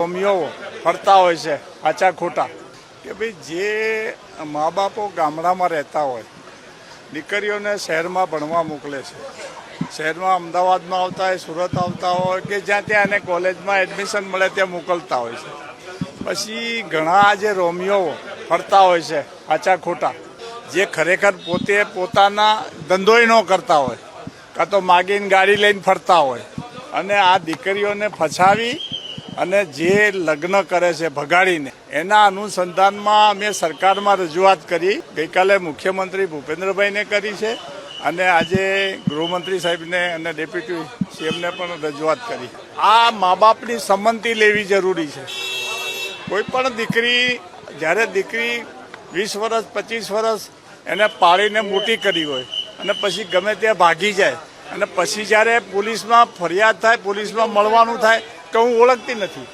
Romeo ફરતા હોય છે આચા ખોટા કે ભાઈ જે મા બાપો ગામડામાં રહેતા હોય દીકરીઓને શહેરમાં ભણવા મોકલે છે, શહેરમાં અમદાવાદમાં આવતા હોય, સુરત આવતા હોય કે જ્યાં ત્યાં એને કોલેજમાં એડમિશન મળે ત્યાં મોકલતા હોય છે. પછી ઘણા જે રોમિયો ફરતા હોય છે આચા ખોટા, જે ખરેખર પોતે પોતાના ધંધોય ન કરતા હોય, કાં તો માગીને ગાડી લઈને ફરતા હોય અને આ દીકરીઓને ફસાવી અને જે લગ્ન કરે છે ભગાડીને, એના અનુસંધાનમાં અમે સરકારમાં રજૂઆત કરી. ગઈકાલે મુખ્યમંત્રી ભૂપેન્દ્રભાઈને કરી છે અને આજે ગૃહમંત્રી સાહેબને અને ડેપ્યુટી સીએમને પણ રજૂઆત કરી. આ મા બાપની સંમતિ લેવી જરૂરી છે. કોઈ પણ દીકરી, જ્યારે દીકરી 20 વર્ષ 25 વર્ષ એને પાળીને મોટી કરી હોય અને પછી ગમે ત્યાં ભાગી જાય અને પછી જ્યારે પોલીસમાં ફરિયાદ થાય, પોલીસમાં મળવાનું થાય તો હું ઓળખતી નથી.